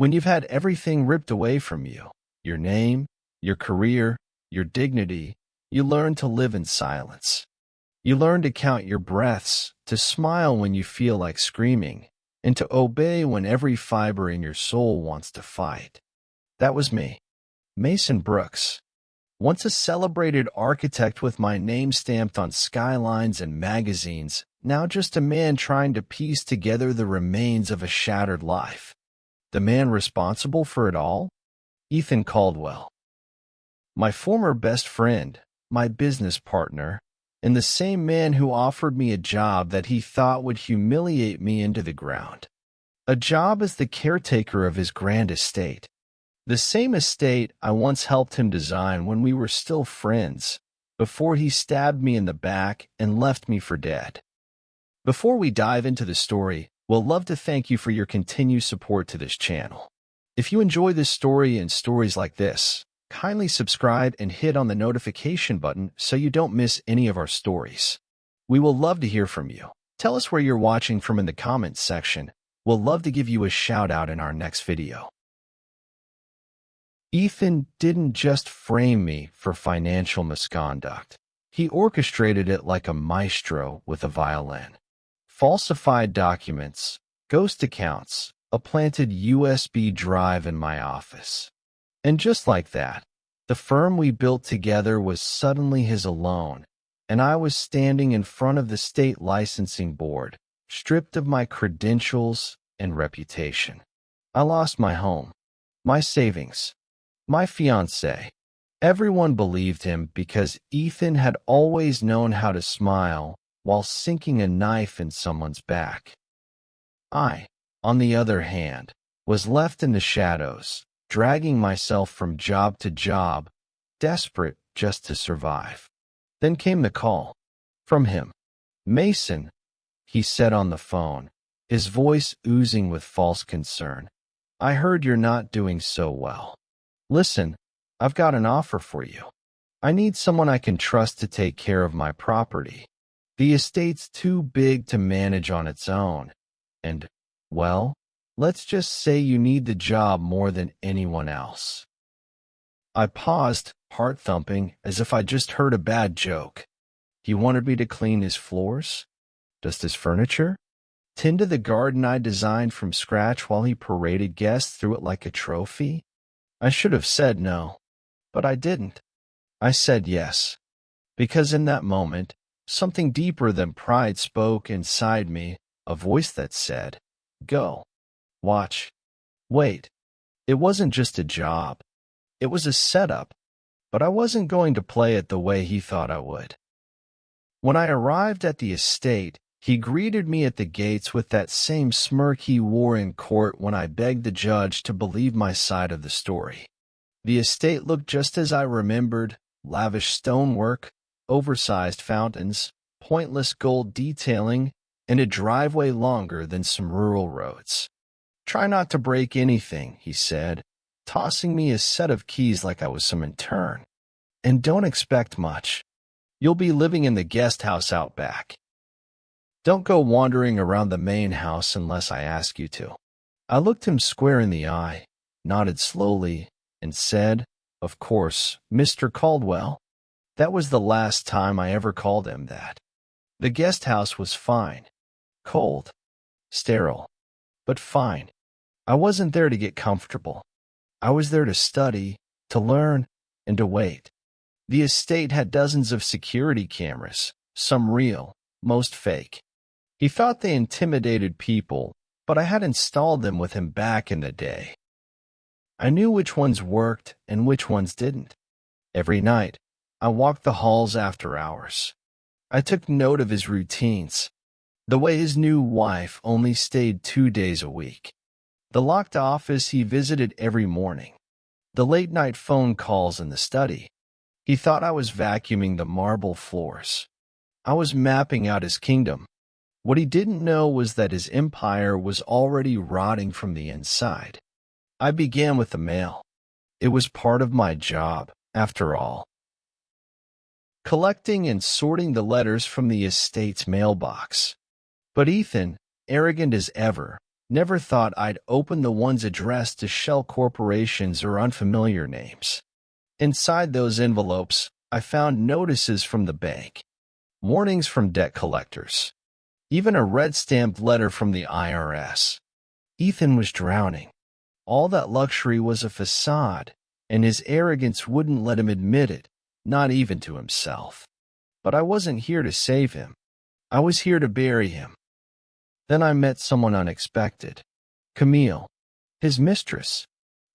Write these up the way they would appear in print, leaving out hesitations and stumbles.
When you've had everything ripped away from you, your name, your career, your dignity, you learn to live in silence. You learn to count your breaths, to smile when you feel like screaming, and to obey when every fiber in your soul wants to fight. That was me, Mason Brooks, once a celebrated architect with my name stamped on skylines and magazines, now just a man trying to piece together the remains of a shattered life. The man responsible for it all? Ethan Caldwell. My former best friend, my business partner, and the same man who offered me a job that he thought would humiliate me into the ground. A job as the caretaker of his grand estate. The same estate I once helped him design when we were still friends, before he stabbed me in the back and left me for dead. Before we dive into the story, we'll love to thank you for your continued support to this channel. If you enjoy this story and stories like this, kindly subscribe and hit on the notification button so you don't miss any of our stories. We will love to hear from you. Tell us where you're watching from in the comments section. We'll love to give you a shout out in our next video. Ethan didn't just frame me for financial misconduct. He orchestrated it like a maestro with a violin. Falsified documents, ghost accounts, a planted USB drive in my office. And just like that, the firm we built together was suddenly his alone, and I was standing in front of the state licensing board, stripped of my credentials and reputation. I lost my home, my savings, my fiancée. Everyone believed him because Ethan had always known how to smile while sinking a knife in someone's back. I, on the other hand, was left in the shadows, dragging myself from job to job, desperate just to survive. Then came the call. From him. "Mason," he said on the phone, his voice oozing with false concern. "I heard you're not doing so well. Listen, I've got an offer for you. I need someone I can trust to take care of my property. The estate's too big to manage on its own. And, well, let's just say you need the job more than anyone else." I paused, heart thumping, as if I just heard a bad joke. He wanted me to clean his floors? Dust his furniture? Tend to the garden I designed from scratch while he paraded guests through it like a trophy? I should have said no, but I didn't. I said yes, because in that moment, something deeper than pride spoke inside me, a voice that said, "Go. Watch. Wait." It wasn't just a job. It was a setup, but I wasn't going to play it the way he thought I would. When I arrived at the estate, he greeted me at the gates with that same smirk he wore in court when I begged the judge to believe my side of the story. The estate looked just as I remembered: lavish stonework, oversized fountains, pointless gold detailing, and a driveway longer than some rural roads. "Try not to break anything," he said, tossing me a set of keys like I was some intern. "And don't expect much. You'll be living in the guest house out back. Don't go wandering around the main house unless I ask you to." I looked him square in the eye, nodded slowly, and said, "Of course, Mr. Caldwell." That was the last time I ever called him that. The guest house was fine. Cold. Sterile. But fine. I wasn't there to get comfortable. I was there to study, to learn, and to wait. The estate had dozens of security cameras, some real, most fake. He thought they intimidated people, but I had installed them with him back in the day. I knew which ones worked and which ones didn't. Every night, I walked the halls after hours. I took note of his routines, the way his new wife only stayed 2 days a week, the locked office he visited every morning, the late-night phone calls in the study. He thought I was vacuuming the marble floors. I was mapping out his kingdom. What he didn't know was that his empire was already rotting from the inside. I began with the mail. It was part of my job, after all. Collecting and sorting the letters from the estate's mailbox. But Ethan, arrogant as ever, Never thought I'd open the ones addressed to shell corporations or unfamiliar names. Inside those envelopes, I found notices from the bank, warnings from debt collectors, even a red-stamped letter from the IRS. Ethan was drowning. All that luxury was a facade, and his arrogance wouldn't let him admit it, not even to himself. But I wasn't here to save him. I was here to bury him. Then I met someone unexpected. Camille, his mistress.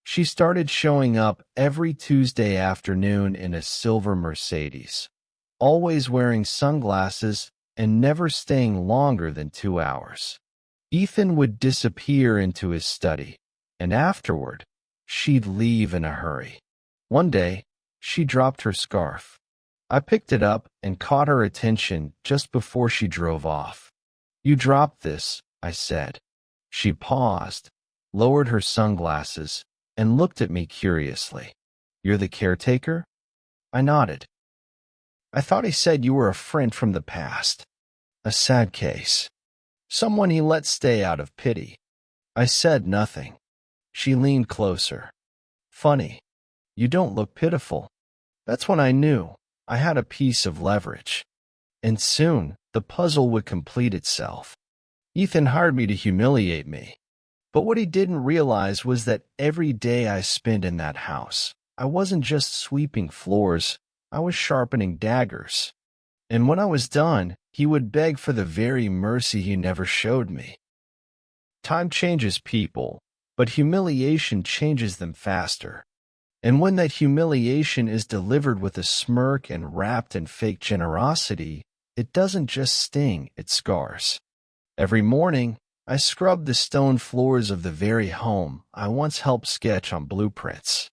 She started showing up every Tuesday afternoon in a silver Mercedes, always wearing sunglasses and never staying longer than 2 hours. Ethan would disappear into his study, and afterward, she'd leave in a hurry. One day, she dropped her scarf. I picked it up and caught her attention just before she drove off. "You dropped this," I said. She paused, lowered her sunglasses, and looked at me curiously. "You're the caretaker?" I nodded. "I thought he said you were a friend from the past. A sad case. Someone he let stay out of pity." I said nothing. She leaned closer. "Funny. You don't look pitiful." That's when I knew I had a piece of leverage. And soon, the puzzle would complete itself. Ethan hired me to humiliate me. But what he didn't realize was that every day I spent in that house, I wasn't just sweeping floors, I was sharpening daggers. And when I was done, he would beg for the very mercy he never showed me. Time changes people, but humiliation changes them faster. And when that humiliation is delivered with a smirk and wrapped in fake generosity, it doesn't just sting, it scars. Every morning, I scrubbed the stone floors of the very home I once helped sketch on blueprints.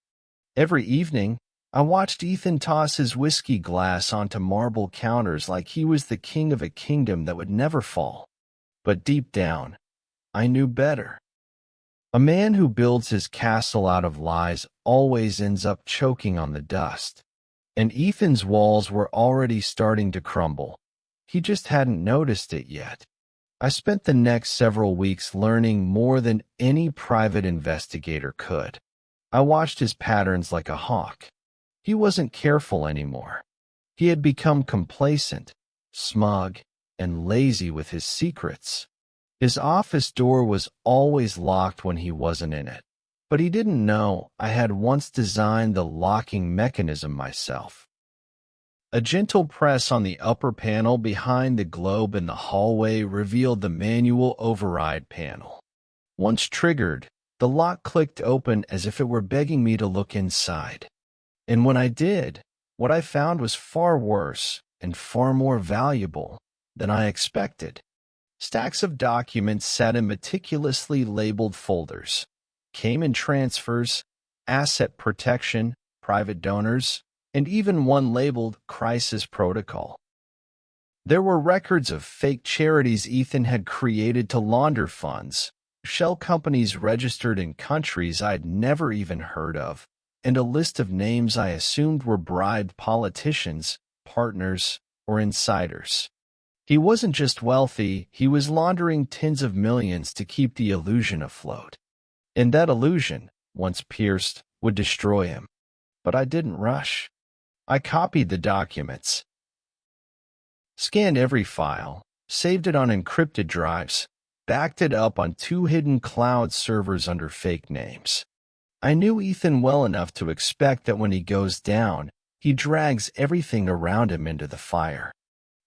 Every evening, I watched Ethan toss his whiskey glass onto marble counters like he was the king of a kingdom that would never fall. But deep down, I knew better. A man who builds his castle out of lies always ends up choking on the dust. And Ethan's walls were already starting to crumble. He just hadn't noticed it yet. I spent the next several weeks learning more than any private investigator could. I watched his patterns like a hawk. He wasn't careful anymore. He had become complacent, smug, and lazy with his secrets. His office door was always locked when he wasn't in it. But he didn't know I had once designed the locking mechanism myself. A gentle press on the upper panel behind the globe in the hallway revealed the manual override panel. Once triggered, the lock clicked open as if it were begging me to look inside. And when I did, what I found was far worse and far more valuable than I expected. Stacks of documents sat in meticulously labeled folders. Cayman transfers, asset protection, private donors, and even one labeled Crisis Protocol. There were records of fake charities Ethan had created to launder funds, shell companies registered in countries I'd never even heard of, and a list of names I assumed were bribed politicians, partners, or insiders. He wasn't just wealthy, he was laundering tens of millions to keep the illusion afloat. And that illusion, once pierced, would destroy him. But I didn't rush. I copied the documents, scanned every file, saved it on encrypted drives, backed it up on 2 hidden cloud servers under fake names. I knew Ethan well enough to expect that when he goes down, he drags everything around him into the fire.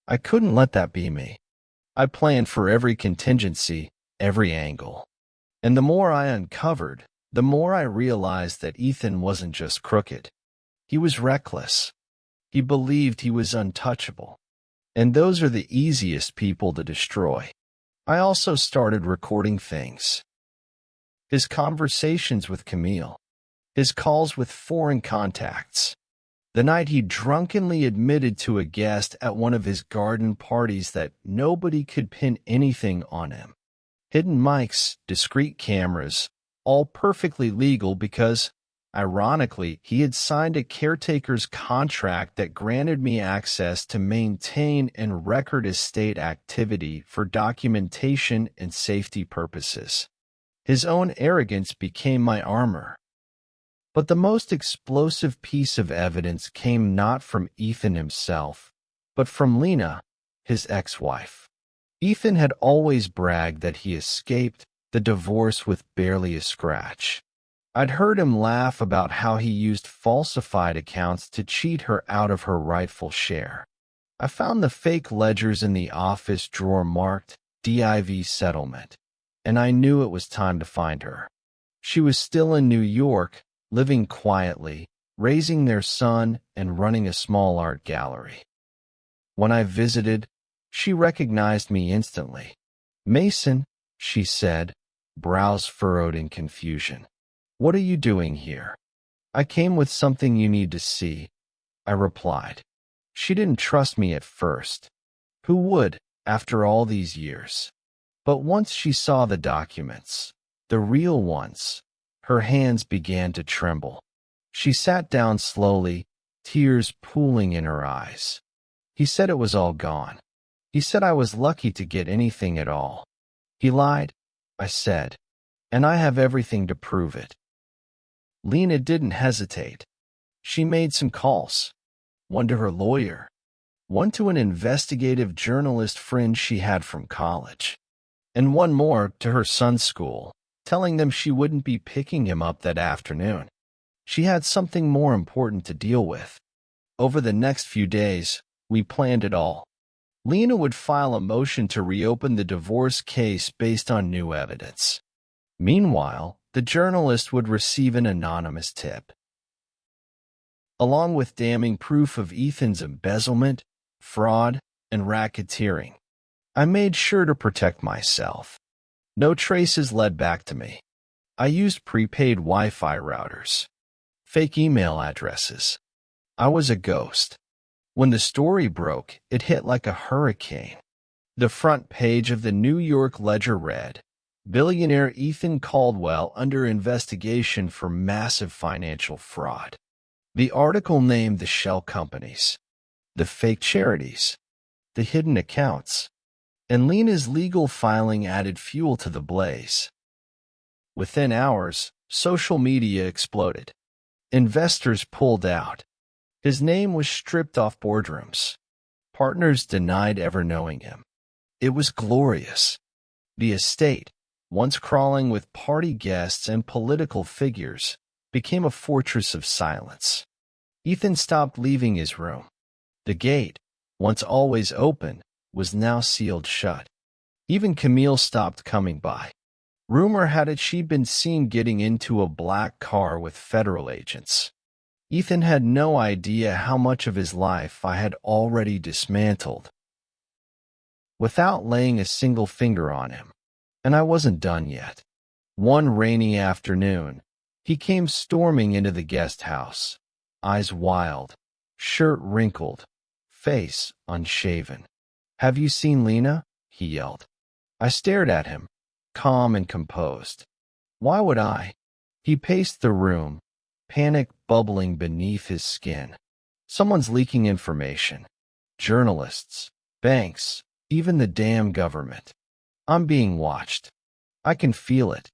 I couldn't let that be me. I planned for every contingency, every angle. And the more I uncovered, the more I realized that Ethan wasn't just crooked. He was reckless. He believed he was untouchable. And those are the easiest people to destroy. I also started recording things. His conversations with Camille. His calls with foreign contacts. The night he drunkenly admitted to a guest at one of his garden parties that nobody could pin anything on him. Hidden mics, discreet cameras, all perfectly legal because, ironically, he had signed a caretaker's contract that granted me access to maintain and record estate activity for documentation and safety purposes. His own arrogance became my armor. But the most explosive piece of evidence came not from Ethan himself, but from Lena, his ex-wife. Ethan had always bragged that he escaped the divorce with barely a scratch. I'd heard him laugh about how he used falsified accounts to cheat her out of her rightful share. I found the fake ledgers in the office drawer marked DIV settlement, and I knew it was time to find her. She was still in New York, living quietly, raising their son, and running a small art gallery. When I visited, she recognized me instantly. "Mason," she said, brows furrowed in confusion. "What are you doing here?" "I came with something you need to see," I replied. She didn't trust me at first. Who would, after all these years? But once she saw the documents, the real ones, her hands began to tremble. She sat down slowly, tears pooling in her eyes. "He said it was all gone. He said I was lucky to get anything at all." "He lied," I said, "and I have everything to prove it." Lena didn't hesitate. She made some calls. One to her lawyer, one to an investigative journalist friend she had from college, and one more to her son's school, telling them she wouldn't be picking him up that afternoon. She had something more important to deal with. Over the next few days, we planned it all. Lena would file a motion to reopen the divorce case based on new evidence. Meanwhile, the journalist would receive an anonymous tip, along with damning proof of Ethan's embezzlement, fraud, and racketeering. I made sure to protect myself. No traces led back to me. I used prepaid Wi-Fi routers, fake email addresses. I was a ghost. When the story broke, it hit like a hurricane. The front page of the New York Ledger read, "Billionaire Ethan Caldwell under investigation for massive financial fraud." The article named the shell companies, the fake charities, the hidden accounts, and Lena's legal filing added fuel to the blaze. Within hours, social media exploded. Investors pulled out. His name was stripped off boardrooms. Partners denied ever knowing him. It was glorious. The estate, once crawling with party guests and political figures, became a fortress of silence. Ethan stopped leaving his room. The gate, once always open, was now sealed shut. Even Camille stopped coming by. Rumor had it she'd been seen getting into a black car with federal agents. Ethan had no idea how much of his life I had already dismantled, without laying a single finger on him. And I wasn't done yet. One rainy afternoon, he came storming into the guest house, eyes wild, shirt wrinkled, face unshaven. "Have you seen Lena?" he yelled. I stared at him, calm and composed. Why would I? He paced the room, panic bubbling beneath his skin. Someone's leaking information. Journalists, banks, even the damn government. I'm being watched. I can feel it.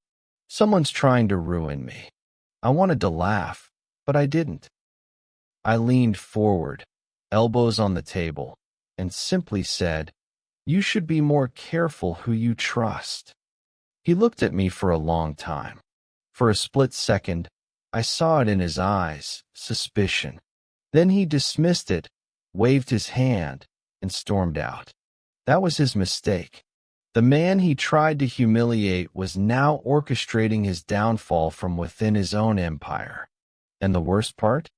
Someone's trying to ruin me. I wanted to laugh, but I didn't. I leaned forward, elbows on the table, and simply said, "You should be more careful who you trust." He looked at me for a long time. For a split second, I saw it in his eyes, suspicion. Then he dismissed it, waved his hand, and stormed out. That was his mistake. The man he tried to humiliate was now orchestrating his downfall from within his own empire. And the worst part?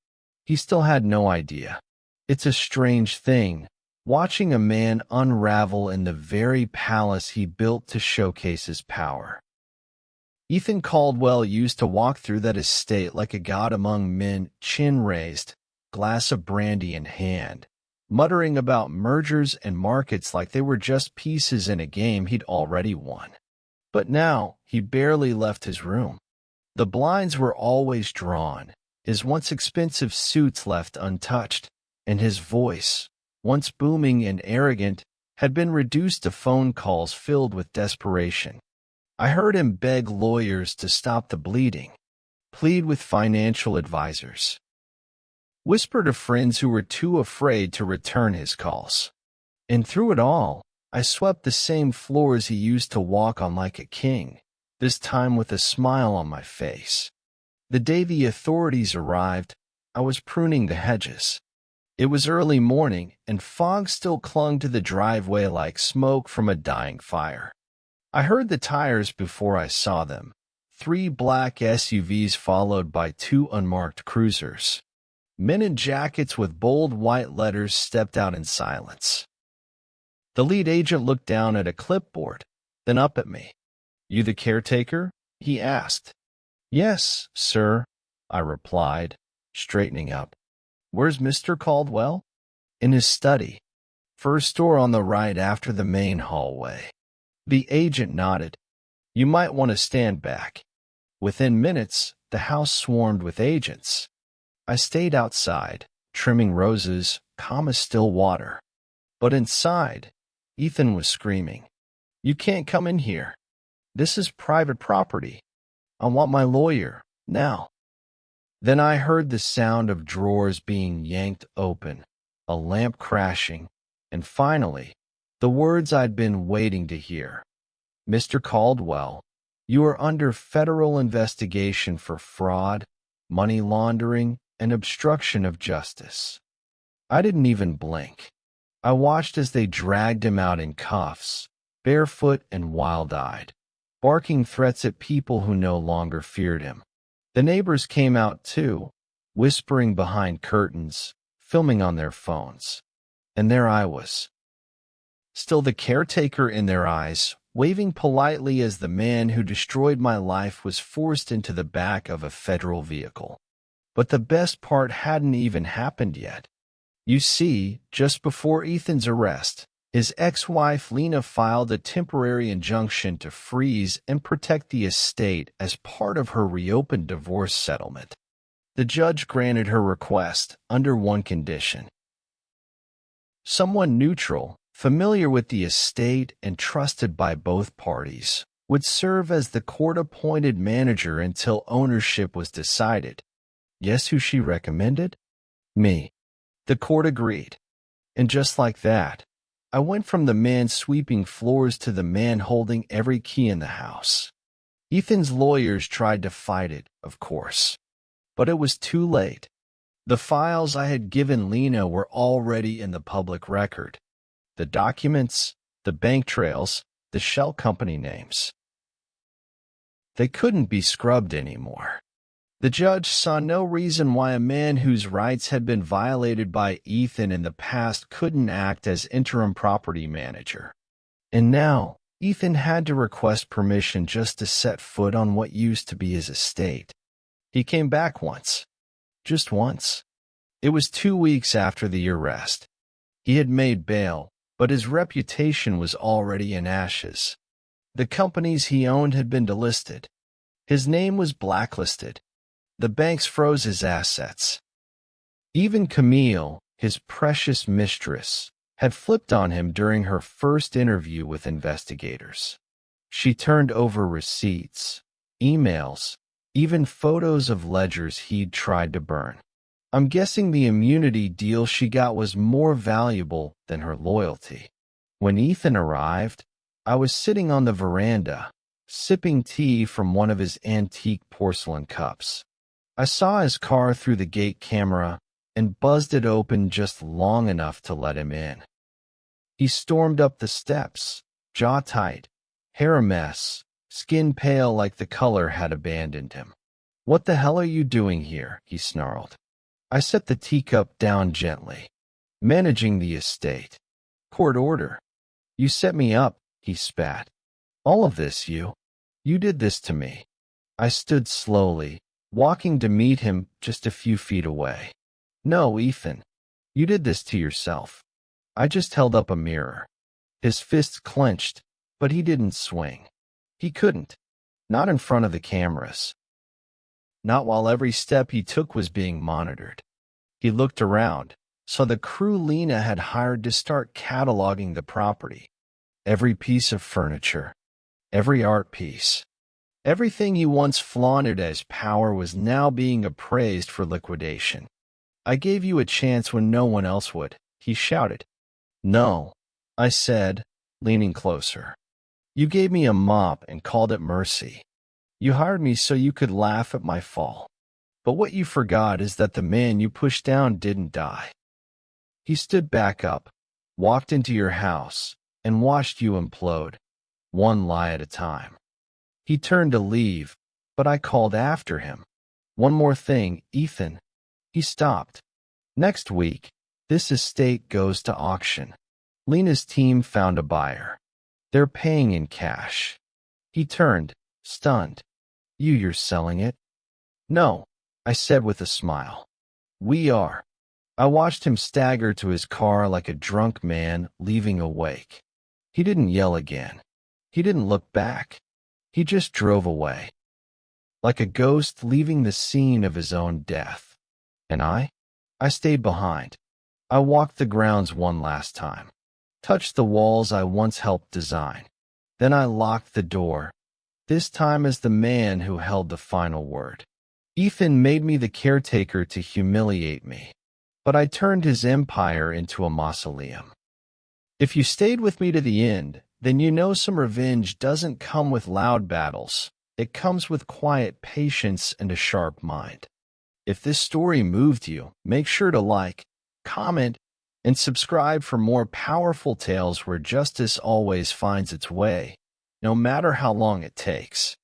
He still had no idea. It's a strange thing, watching a man unravel in the very palace he built to showcase his power. Ethan Caldwell used to walk through that estate like a god among men, chin raised, glass of brandy in hand, muttering about mergers and markets like they were just pieces in a game he'd already won. But now, he barely left his room. The blinds were always drawn, his once expensive suits left untouched, and his voice, once booming and arrogant, had been reduced to phone calls filled with desperation. I heard him beg lawyers to stop the bleeding, plead with financial advisors, whisper to friends who were too afraid to return his calls. And through it all, I swept the same floors he used to walk on like a king, this time with a smile on my face. The day the authorities arrived, I was pruning the hedges. It was early morning, and fog still clung to the driveway like smoke from a dying fire. I heard the tires before I saw them, 3 black SUVs followed by 2 unmarked cruisers. Men in jackets with bold white letters stepped out in silence. The lead agent looked down at a clipboard, then up at me. "You the caretaker?" he asked. "Yes, sir," I replied, straightening up. "Where's Mr. Caldwell?" "In his study. First door on the right after the main hallway." The agent nodded. "You might want to stand back." Within minutes, the house swarmed with agents. I stayed outside, trimming roses, calm as still water. But inside, Ethan was screaming, "You can't come in here. This is private property. I want my lawyer, now." Then I heard the sound of drawers being yanked open, a lamp crashing, and finally, the words I'd been waiting to hear. "Mr. Caldwell, you are under federal investigation for fraud, money laundering, and obstruction of justice." I didn't even blink. I watched as they dragged him out in cuffs, barefoot and wild-eyed, barking threats at people who no longer feared him. The neighbors came out too, whispering behind curtains, filming on their phones. And there I was, still the caretaker in their eyes, waving politely as the man who destroyed my life was forced into the back of a federal vehicle. But the best part hadn't even happened yet. You see, just before Ethan's arrest, his ex-wife Lena filed a temporary injunction to freeze and protect the estate as part of her reopened divorce settlement. The judge granted her request under one condition. Someone neutral, familiar with the estate and trusted by both parties, would serve as the court-appointed manager until ownership was decided. Guess who she recommended? Me. The court agreed. And just like that, I went from the man sweeping floors to the man holding every key in the house. Ethan's lawyers tried to fight it, of course. But it was too late. The files I had given Lena were already in the public record. The documents, the bank trails, the shell company names. They couldn't be scrubbed anymore. The judge saw no reason why a man whose rights had been violated by Ethan in the past couldn't act as interim property manager. And now, Ethan had to request permission just to set foot on what used to be his estate. He came back once. Just once. It was 2 weeks after the arrest. He had made bail, but his reputation was already in ashes. The companies he owned had been delisted. His name was blacklisted. The banks froze his assets. Even Camille, his precious mistress, had flipped on him during her first interview with investigators. She turned over receipts, emails, even photos of ledgers he'd tried to burn. I'm guessing the immunity deal she got was more valuable than her loyalty. When Ethan arrived, I was sitting on the veranda, sipping tea from one of his antique porcelain cups. I saw his car through the gate camera and buzzed it open just long enough to let him in. He stormed up the steps, jaw tight, hair a mess, skin pale like the color had abandoned him. "What the hell are you doing here?" he snarled. I set the teacup down gently. "Managing the estate." "Court order." "You set me up," he spat. "All of this, you did this to me." I stood slowly, walking to meet him just a few feet away. "No, Ethan, you did this to yourself." I just held up a mirror. His fists clenched, but he didn't swing. He couldn't. Not in front of the cameras. Not while every step he took was being monitored. He looked around, saw the crew Lena had hired to start cataloging the property. Every piece of furniture, every art piece. Everything you once flaunted as power was now being appraised for liquidation. I gave you a chance when no one else would, he shouted. No, I said, leaning closer. You gave me a mop and called it mercy. You hired me so you could laugh at my fall. But what you forgot is that the man you pushed down didn't die. He stood back up, walked into your house, and watched you implode, one lie at a time. He turned to leave, but I called after him. One more thing, Ethan. He stopped. Next week, this estate goes to auction. Lena's team found a buyer. They're paying in cash. He turned, stunned. You're selling it? No, I said with a smile. We are. I watched him stagger to his car like a drunk man leaving a wake. He didn't yell again. He didn't look back. He just drove away, like a ghost leaving the scene of his own death. And I stayed behind. I walked the grounds one last time, touched the walls I once helped design. Then I locked the door, this time as the man who held the final word. Ethan made me the caretaker to humiliate me, but I turned his empire into a mausoleum. If you stayed with me to the end, then you know some revenge doesn't come with loud battles. It comes with quiet patience and a sharp mind. If this story moved you, make sure to like, comment, and subscribe for more powerful tales where justice always finds its way, no matter how long it takes.